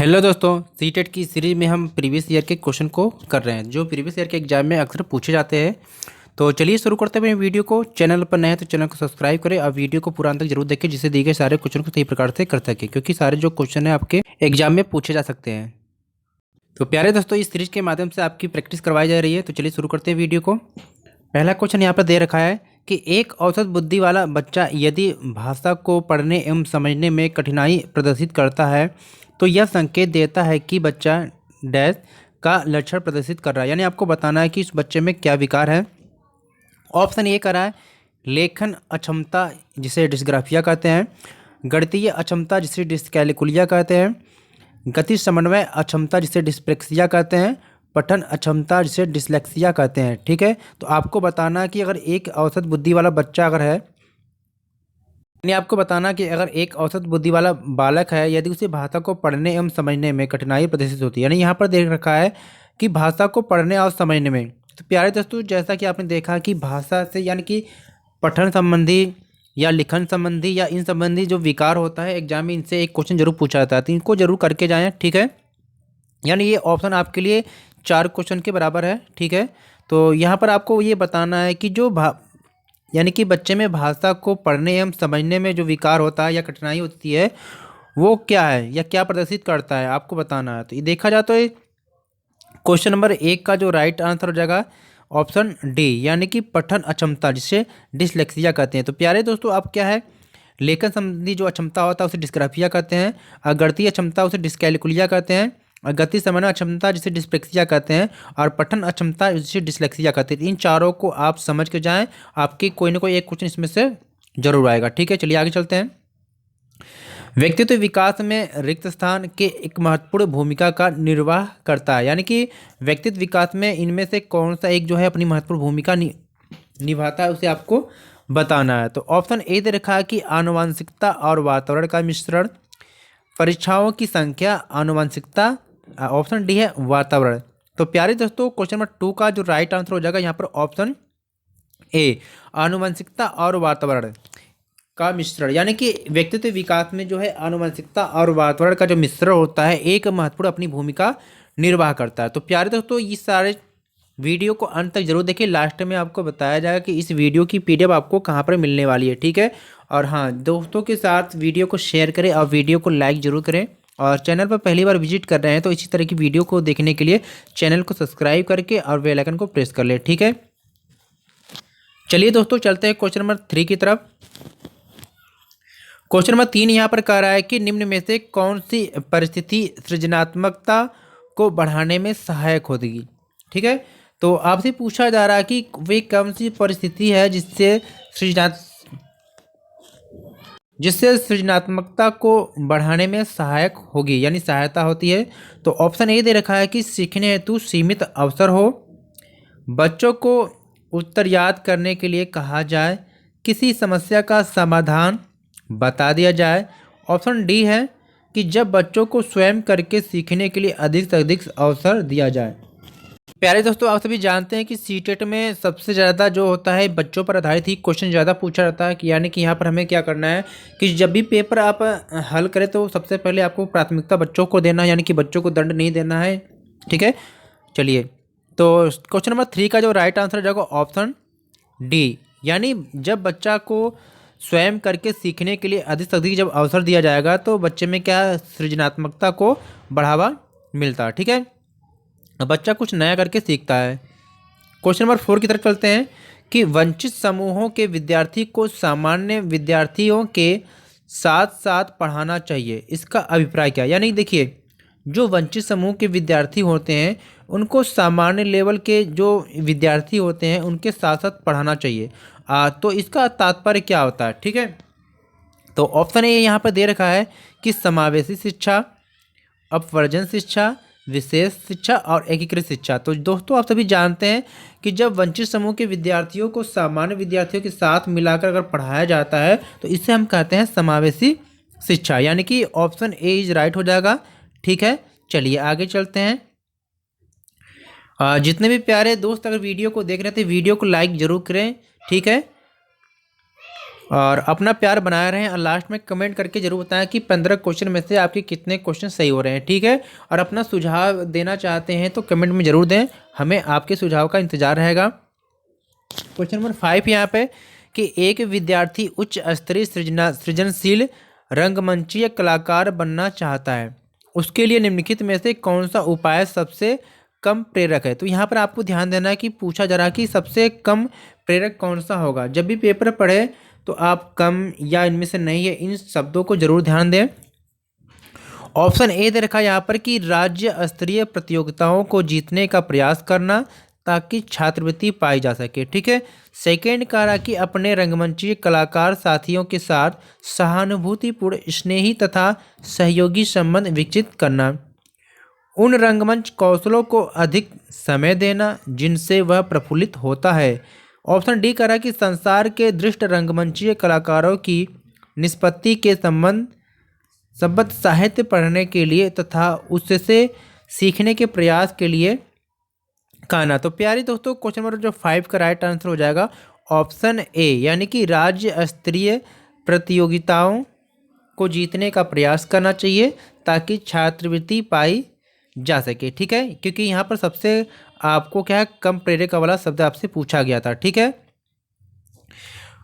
Hello दोस्तों, CTET की series में हम प्रीवियस ईयर के क्वेश्चन को कर रहे हैं जो प्रीवियस ईयर के एग्जाम में अक्सर पूछे जाते हैं। तो चलिए शुरू करते हैं वीडियो को। चैनल पर नए हैं तो चैनल को सब्सक्राइब करें और वीडियो को पूरा अंत तक जरूर देखें, जिससे दिए गए सारे क्वेश्चन को सही प्रकार से कर सकें, क्योंकि सारे जो क्वेश्चन है आपके एग्जाम में पूछे जा सकते हैं। तो प्यारे दोस्तों, इस सीरीज के माध्यम से आपकी प्रैक्टिस करवाई जा रही है। तो चलिए शुरू करते हैं वीडियो को। पहला क्वेश्चन यहाँ पर दे रखा है कि एक औसत बुद्धि वाला बच्चा यदि भाषा को पढ़ने एवं समझने में कठिनाई प्रदर्शित करता है तो यह संकेत देता है कि बच्चा डैश का लक्षण प्रदर्शित कर रहा है। यानी आपको बताना है कि इस बच्चे में क्या विकार है। ऑप्शन ए कर रहा है लेखन अक्षमता, जिसे डिस्ग्राफिया कहते हैं, गणितीय अक्षमता जिसे डिस्कैलकुलिया कहते हैं, गति समन्वय अक्षमता जिसे डिस्प्लेक्सिया कहते हैं, पठन अक्षमता जिसे डिसलेक्सिया कहते हैं। ठीक है, तो आपको बताना कि अगर एक औसत बुद्धि वाला बच्चा अगर है, यानी आपको बताना कि अगर एक औसत बुद्धि वाला बालक है यदि उसे भाषा को पढ़ने एवं समझने में कठिनाई प्रदर्शित होती है। यानी यहाँ पर देख रखा है कि भाषा को पढ़ने और समझने में। तो प्यारे दोस्तों, जैसा कि आपने देखा कि भाषा से यानी कि पठन संबंधी या लिखन संबंधी या इन संबंधी जो विकार होता है, एग्जाम में इनसे एक क्वेश्चन जरूर पूछा जाता है, तो इनको जरूर करके जाएँ। ठीक है, यानी ये ऑप्शन आपके लिए 4 क्वेश्चन के बराबर है। ठीक है, तो यहाँ पर आपको ये बताना है कि जो यानी कि बच्चे में भाषा को पढ़ने एवं समझने में जो विकार होता है या कठिनाई होती है वो क्या है या क्या प्रदर्शित करता है, आपको बताना है। तो ये देखा जाए तो ये क्वेश्चन नंबर 1 का जो राइट आंसर हो जाएगा ऑप्शन डी, यानी कि पठन अक्षमता जिसे डिसलेक्सिया कहते हैं। तो प्यारे दोस्तों, आप क्या है, लेखन संबंधी जो अक्षमता होता है उसे डिस्ग्राफिया कहते हैं, और गणितीय अक्षमता उसे डिस्कैलकुलिया कहते हैं, और गति समन्वय अक्षमता जिसे डिस्प्लेक्सिया कहते हैं, और पठन अक्षमता जिसे डिसलेक्सिया कहते हैं। इन चारों को आप समझ के जाएं, आपकी कोई ना कोई एक क्वेश्चन इसमें से जरूर आएगा। ठीक है, चलिए आगे चलते हैं। व्यक्तित्व विकास में रिक्त स्थान के एक महत्वपूर्ण भूमिका का निर्वाह करता है। यानी कि व्यक्तित्व विकास में इनमें से कौन सा एक जो है अपनी महत्वपूर्ण भूमिका निभाता है, उसे आपको बताना है। तो ऑप्शन ए दे रखा है कि आनुवंशिकता और वातावरण का मिश्रण, परीक्षाओं की संख्या, आनुवंशिकता, ऑप्शन डी है वातावरण। तो प्यारे दोस्तों, क्वेश्चन नंबर 2 का जो राइट आंसर हो जाएगा यहाँ पर ऑप्शन ए, आनुवंशिकता और वातावरण का मिश्रण। यानी कि व्यक्तित्व विकास में जो है आनुवंशिकता और वातावरण का जो मिश्रण होता है एक महत्वपूर्ण अपनी भूमिका निर्वाह करता है। तो प्यारे दोस्तों, ये सारे वीडियो को अंत तक जरूर देखिए। लास्ट में आपको बताया जाएगा कि इस वीडियो की पीडीएफ आपको कहाँ पर मिलने वाली है। ठीक है, और हाँ, दोस्तों के साथ वीडियो को शेयर करें और वीडियो को लाइक जरूर करें, और चैनल पर पहली बार विजिट कर रहे हैं तो इसी तरह की वीडियो को देखने के लिए चैनल को सब्सक्राइब करके और बेल आइकन को प्रेस कर ले। ठीक है, चलिए दोस्तों चलते हैं क्वेश्चन नंबर 3 की तरफ। क्वेश्चन नंबर 3 यहाँ पर कह रहा है कि निम्न में से कौन सी परिस्थिति सृजनात्मकता को बढ़ाने में सहायक होगी। ठीक है, तो आपसे पूछा जा रहा है कि वे कौन सी परिस्थिति है जिससे सृजनात्मकता को बढ़ाने में सहायक होगी, यानी सहायता होती है। तो ऑप्शन ए दे रखा है कि सीखने हेतु सीमित अवसर हो, बच्चों को उत्तर याद करने के लिए कहा जाए, किसी समस्या का समाधान बता दिया जाए, ऑप्शन डी है कि जब बच्चों को स्वयं करके सीखने के लिए अधिक से अधिक अवसर दिया जाए। प्यारे दोस्तों, आप सभी जानते हैं कि सीटेट में सबसे ज़्यादा जो होता है बच्चों पर आधारित ही क्वेश्चन ज़्यादा पूछा जाता है। कि यानी कि यहाँ पर हमें क्या करना है कि जब भी पेपर आप हल करें तो सबसे पहले आपको प्राथमिकता बच्चों को देना है, यानी कि बच्चों को दंड नहीं देना है। ठीक है, चलिए, तो क्वेश्चन नंबर 3 का जो राइट आंसर हो जाएगा ऑप्शन डी, यानी जब बच्चा को स्वयं करके सीखने के लिए अधिक से अधिक जब अवसर दिया जाएगा तो बच्चे में क्या सृजनात्मकता को बढ़ावा मिलता है। ठीक है, बच्चा कुछ नया करके सीखता है। क्वेश्चन नंबर 4 की तरफ चलते हैं कि वंचित समूहों के विद्यार्थी को सामान्य विद्यार्थियों के साथ साथ पढ़ाना चाहिए, इसका अभिप्राय क्या है। यानी देखिए, जो वंचित समूह के विद्यार्थी होते हैं उनको सामान्य लेवल के जो विद्यार्थी होते हैं उनके साथ साथ पढ़ाना चाहिए। तो इसका तात्पर्य क्या होता है। ठीक है, तो ऑप्शन ए यहाँ पर दे रखा है कि समावेशी शिक्षा, अपवर्जन शिक्षा, विशेष शिक्षा और एकीकृत शिक्षा। तो दोस्तों, आप सभी जानते हैं कि जब वंचित समूह के विद्यार्थियों को सामान्य विद्यार्थियों के साथ मिलाकर अगर पढ़ाया जाता है तो इसे हम कहते हैं समावेशी शिक्षा, यानी कि ऑप्शन ए इज राइट हो जाएगा। ठीक है, चलिए आगे चलते हैं। जितने भी प्यारे दोस्त अगर वीडियो को देख रहे थे वीडियो को लाइक जरूर करें। ठीक है, और अपना प्यार बनाए रहें और लास्ट में कमेंट करके जरूर बताएं कि 15 क्वेश्चन में से आपके कितने क्वेश्चन सही हो रहे हैं, ठीक है। और अपना सुझाव देना चाहते हैं तो कमेंट में ज़रूर दें, हमें आपके सुझाव का इंतज़ार रहेगा। क्वेश्चन नंबर 5 यहाँ पे कि एक विद्यार्थी उच्च स्तरीय सृजनशील रंगमंचीय कलाकार बनना चाहता है, उसके लिए निम्नलिखित में से कौन सा उपाय सबसे कम प्रेरक है। तो यहाँ पर आपको ध्यान देना है कि पूछा जा रहा है कि सबसे कम प्रेरक कौन सा होगा। जब भी पेपर पढ़े तो आप कम या इनमें से नहीं है इन शब्दों को जरूर ध्यान दें। ऑप्शन ए दे रखा है यहाँ पर कि राज्य स्तरीय प्रतियोगिताओं को जीतने का प्रयास करना ताकि छात्रवृत्ति पाई जा सके, ठीक है। सेकेंड कह रहा कि अपने रंगमंची कलाकार साथियों के साथ सहानुभूतिपूर्ण, स्नेही तथा सहयोगी संबंध विकसित करना। उन रंगमंच कौशलों को अधिक समय देना जिनसे वह प्रफुल्लित होता है। ऑप्शन डी कह रहा कि संसार के दृष्ट रंगमंचीय कलाकारों की निष्पत्ति के संबद्ध साहित्य पढ़ने के लिए तथा उससे सीखने के प्रयास के लिए कहना। तो प्यारे दोस्तों, क्वेश्चन नंबर जो 5 का राइट आंसर हो जाएगा ऑप्शन ए, यानी कि राज्य स्तरीय प्रतियोगिताओं को जीतने का प्रयास करना चाहिए ताकि छात्रवृत्ति पाई जा सके, ठीक है। क्योंकि यहाँ पर सबसे आपको क्या है कम प्रेरक वाला शब्द आपसे पूछा गया था, ठीक है।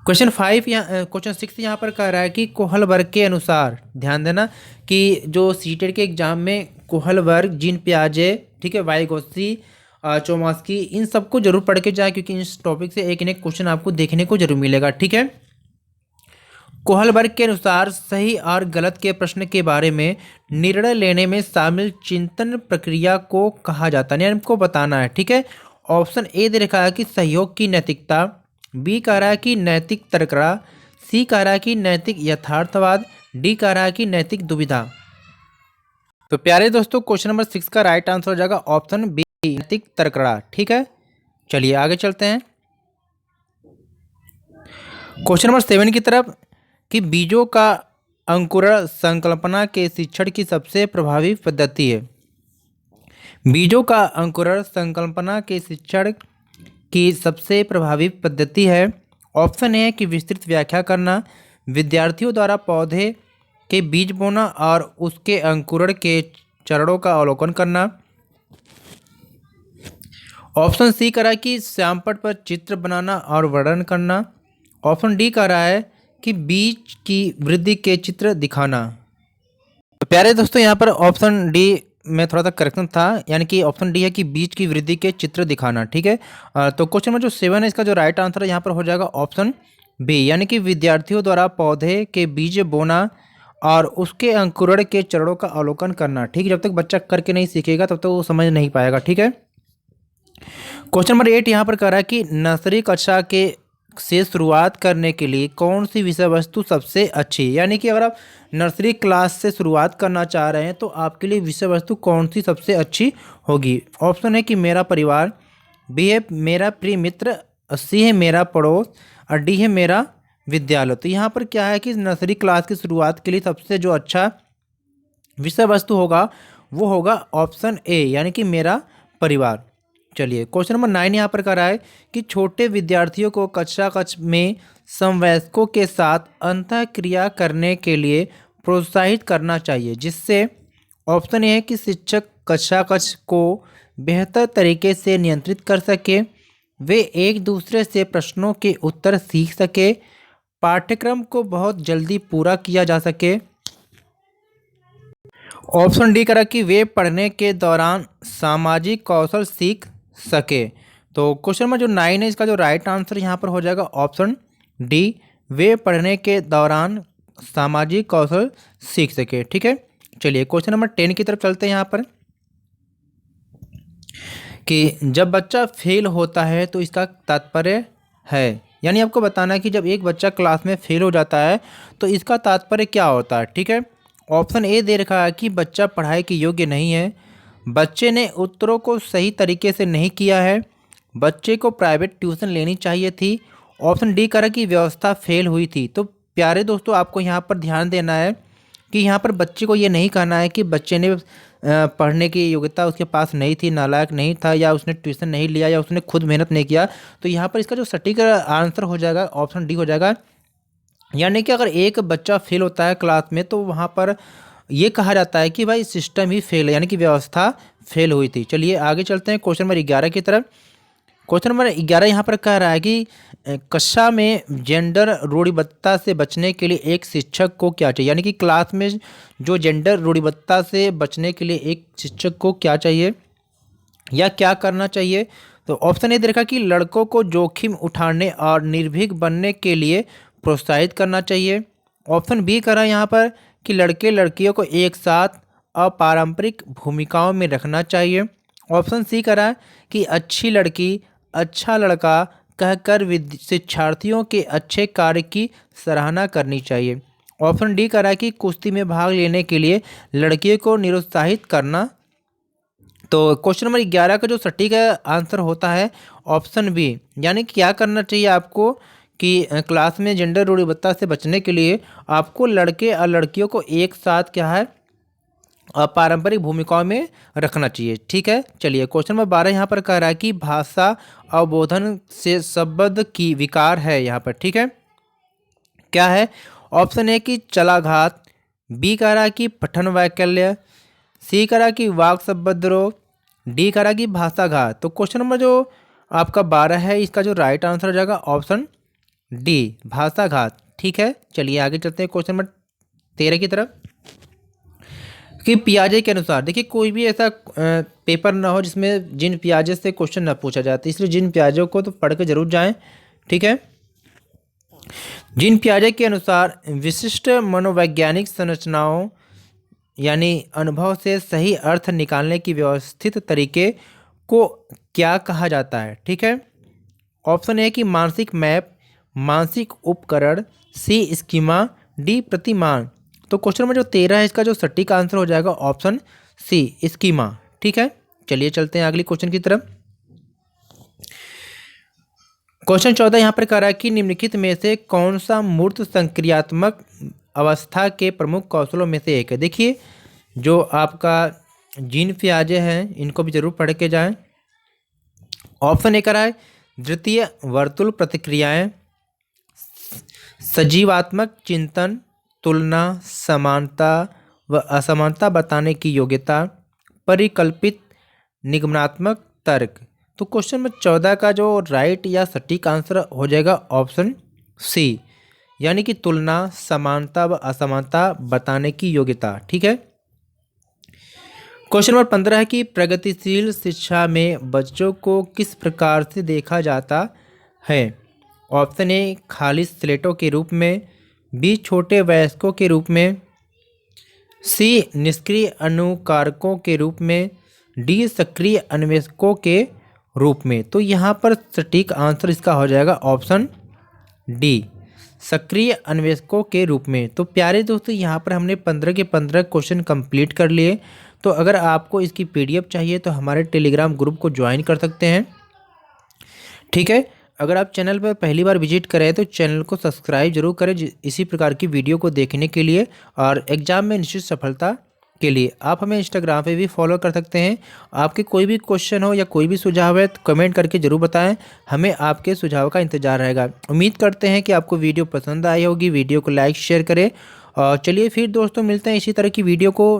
क्वेश्चन 6 यहाँ पर कह रहा है कि कोहल वर्ग के अनुसार, ध्यान देना कि जो सीटेट के एग्जाम में कोहल वर्ग, जीन पियाजे, ठीक है, वाइगोत्स्की, चोमास्की, इन सबको जरूर पढ़ के जाए क्योंकि इस टॉपिक से एक न एक क्वेश्चन आपको देखने को जरूर मिलेगा, ठीक है। कोहल वर्ग के अनुसार सही और गलत के प्रश्न के बारे में निर्णय लेने में शामिल चिंतन प्रक्रिया को कहा जाता है, यानी हमको बताना है, ठीक है। ऑप्शन ए दे रखा है कि सहयोग की नैतिकता, बी कह रहा है कि नैतिक तर्कड़ा, सी कह रहा है कि नैतिक यथार्थवाद, डी कह रहा है कि नैतिक दुविधा। तो प्यारे दोस्तों, क्वेश्चन नंबर 6 का राइट आंसर हो जाएगा ऑप्शन बी, नैतिक तर्कड़ा, ठीक है। चलिए आगे चलते हैं क्वेश्चन नंबर 7 की तरफ कि बीजों का अंकुरण संकल्पना के शिक्षण की सबसे प्रभावी पद्धति है। बीजों का अंकुरण संकल्पना के शिक्षण की सबसे प्रभावी पद्धति है। ऑप्शन ए है कि विस्तृत व्याख्या करना, विद्यार्थियों द्वारा पौधे के बीज बोना और उसके अंकुरण के चरणों का अवलोकन करना। ऑप्शन सी कह रहा है कि श्यामपट्ट पर चित्र बनाना और वर्णन करना। ऑप्शन डी कह रहा है कि बीज की वृद्धि के चित्र दिखाना। तो प्यारे दोस्तों, यहाँ पर ऑप्शन डी में थोड़ा सा करेक्शन था, यानी कि ऑप्शन डी है कि बीज की वृद्धि के चित्र दिखाना, ठीक है। तो क्वेश्चन नंबर जो 7 है इसका जो राइट आंसर है यहाँ पर हो जाएगा ऑप्शन बी, यानी कि विद्यार्थियों द्वारा पौधे के बीज बोना और उसके अंकुरण के चरणों का अवलोकन करना, ठीक है। जब तक बच्चा करके नहीं सीखेगा तब तक वो समझ नहीं पाएगा, ठीक है। क्वेश्चन नंबर 8 यहाँ पर कह रहा है कि नर्सरी कक्षा के से शुरुआत करने के लिए कौन सी विषय वस्तु सबसे अच्छी, यानी कि अगर आप नर्सरी क्लास से शुरुआत करना चाह रहे हैं तो आपके लिए विषय वस्तु कौन सी सबसे अच्छी होगी। ऑप्शन है कि मेरा परिवार, बी है मेरा प्रिय मित्र, सी है मेरा पड़ोस और डी है मेरा विद्यालय। तो यहाँ पर क्या है कि नर्सरी क्लास की शुरुआत के लिए सबसे जो अच्छा विषय वस्तु होगा वो होगा ऑप्शन ए, यानी कि मेरा परिवार। चलिए क्वेश्चन नंबर 9 यहाँ पर कह रहा है कि छोटे विद्यार्थियों को कक्षा में समवयस्कों के साथ अंतःक्रिया करने के लिए प्रोत्साहित करना चाहिए, जिससे ऑप्शन ए है कि शिक्षक कक्षा को बेहतर तरीके से नियंत्रित कर सके, वे एक दूसरे से प्रश्नों के उत्तर सीख सके, पाठ्यक्रम को बहुत जल्दी पूरा किया जा सके। ऑप्शन डी करा कि वे पढ़ने के दौरान सामाजिक कौशल सीख सके। तो क्वेश्चन नंबर जो 9 है इसका जो राइट आंसर यहाँ पर हो जाएगा ऑप्शन डी, वे पढ़ने के दौरान सामाजिक कौशल सीख सके, ठीक है। चलिए क्वेश्चन नंबर 10 की तरफ चलते हैं यहाँ पर कि जब बच्चा फेल होता है तो इसका तात्पर्य है, यानी आपको बताना है कि जब एक बच्चा क्लास में फेल हो जाता है तो इसका तात्पर्य क्या होता है, ठीक है। ऑप्शन ए दे रखा है कि बच्चा पढ़ाई के योग्य नहीं है, बच्चे ने उत्तरों को सही तरीके से नहीं किया है, बच्चे को प्राइवेट ट्यूशन लेनी चाहिए थी। ऑप्शन डी कह रहा है कि व्यवस्था फेल हुई थी। तो प्यारे दोस्तों, आपको यहाँ पर ध्यान देना है कि यहाँ पर बच्चे को ये नहीं कहना है कि बच्चे ने पढ़ने की योग्यता उसके पास नहीं थी, नालायक नहीं था, या उसने ट्यूशन नहीं लिया, या उसने खुद मेहनत नहीं किया। तो यहाँ पर इसका जो सटीक आंसर हो जाएगा ऑप्शन डी हो जाएगा यानी कि अगर एक बच्चा फेल होता है क्लास में तो वहाँ पर ये कहा जाता है कि भाई सिस्टम ही फेल है, यानी कि व्यवस्था फेल हुई थी। चलिए आगे चलते हैं क्वेश्चन नंबर 11 की तरफ। क्वेश्चन नंबर 11 यहाँ पर कह रहा है कि कक्षा में जेंडर रूढ़िबद्धता से बचने के लिए एक शिक्षक को क्या चाहिए, यानी कि क्लास में जो जेंडर रूढ़िबद्धता से बचने के लिए एक शिक्षक को क्या चाहिए या क्या करना चाहिए। तो ऑप्शन ए दे रखा कि लड़कों को जोखिम उठाने और निर्भीक बनने के लिए प्रोत्साहित करना चाहिए। ऑप्शन बी करा यहाँ पर कि लड़के लड़कियों को एक साथ अपारंपरिक भूमिकाओं में रखना चाहिए। ऑप्शन सी करा कि अच्छी लड़की अच्छा लड़का कहकर शिक्षार्थियों के अच्छे कार्य की सराहना करनी चाहिए। ऑप्शन डी करा कि कुश्ती में भाग लेने के लिए लड़कियों को निरुत्साहित करना। तो क्वेश्चन नंबर 11 का जो सटीक आंसर होता है ऑप्शन बी, यानी कि क्या करना चाहिए आपको कि क्लास में जेंडर रूढ़िबद्धता से बचने के लिए आपको लड़के और लड़कियों को एक साथ क्या है पारंपरिक भूमिकाओं में रखना चाहिए। ठीक है, चलिए क्वेश्चन नंबर 12 यहाँ पर कह रहा है कि भाषा अवबोधन से शब्द की विकार है यहाँ पर। ठीक है, क्या है। ऑप्शन ए कि चलाघात, बी कह रहा है कि पठन वैकल्य, सी कह रहा है कि वाक शब्दद्रोह, डी कह रहा है कि भाषाघात। तो क्वेश्चन नंबर जो आपका 12 है इसका जो राइट आंसर हो जाएगा ऑप्शन डी भाषाघात। ठीक है, चलिए आगे चलते हैं क्वेश्चन नंबर 13 की तरफ कि पियाजे के अनुसार। देखिए कोई भी ऐसा पेपर ना हो जिसमें जिन पियाजे से क्वेश्चन ना पूछा जाता, इसलिए जिन पियाजों को तो पढ़ के जरूर जाएं। ठीक है, जिन पियाजे के अनुसार विशिष्ट मनोवैज्ञानिक संरचनाओं यानी अनुभव से सही अर्थ निकालने की व्यवस्थित तरीके को क्या कहा जाता है। ठीक है, ऑप्शन ए कि मानसिक मैप, मानसिक उपकरण, सी स्कीमा, डी प्रतिमान। तो क्वेश्चन नंबर जो 13 है इसका जो सटीक आंसर हो जाएगा ऑप्शन सी स्कीमा। ठीक है, चलिए चलते हैं अगली क्वेश्चन की तरफ। क्वेश्चन 14 यहाँ पर कह रहा है कि निम्नलिखित में से कौन सा मूर्त संक्रियात्मक अवस्था के प्रमुख कौशलों में से एक है। देखिए जो आपका जीन पियाजे हैं इनको भी जरूर पढ़ के जाएं। ऑप्शन ए कह रहा है द्वितीय वर्तुल प्रतिक्रियाएं, सजीवात्मक चिंतन, तुलना, समानता व असमानता बताने की योग्यता, परिकल्पित निगमनात्मक तर्क। तो क्वेश्चन नंबर 14 का जो राइट या सटीक आंसर हो जाएगा ऑप्शन सी, यानी कि तुलना, समानता व असमानता बताने की योग्यता। ठीक है, क्वेश्चन नंबर 15 है कि प्रगतिशील शिक्षा में बच्चों को किस प्रकार से देखा जाता है। ऑप्शन ए खाली स्लेटों के रूप में, बी छोटे वयस्कों के रूप में, सी निष्क्रिय अनुकारकों के रूप में, डी सक्रिय अन्वेषकों के रूप में। तो यहाँ पर सटीक आंसर इसका हो जाएगा ऑप्शन डी सक्रिय अन्वेषकों के रूप में। तो प्यारे दोस्तों यहाँ पर हमने 15 के 15 क्वेश्चन कंप्लीट कर लिए। तो अगर आपको इसकी पीडीएफ चाहिए तो हमारे टेलीग्राम ग्रुप को ज्वाइन कर सकते हैं। ठीक है, अगर आप चैनल पर पहली बार विजिट करें तो चैनल को सब्सक्राइब जरूर करें इसी प्रकार की वीडियो को देखने के लिए और एग्जाम में निश्चित सफलता के लिए। आप हमें इंस्टाग्राम पे भी फॉलो कर सकते हैं। आपके कोई भी क्वेश्चन हो या कोई भी सुझाव है तो कमेंट करके ज़रूर बताएं, हमें आपके सुझाव का इंतज़ार रहेगा। उम्मीद करते हैं कि आपको वीडियो पसंद आई होगी। वीडियो को लाइक शेयर करें और चलिए फिर दोस्तों मिलते हैं इसी तरह की वीडियो को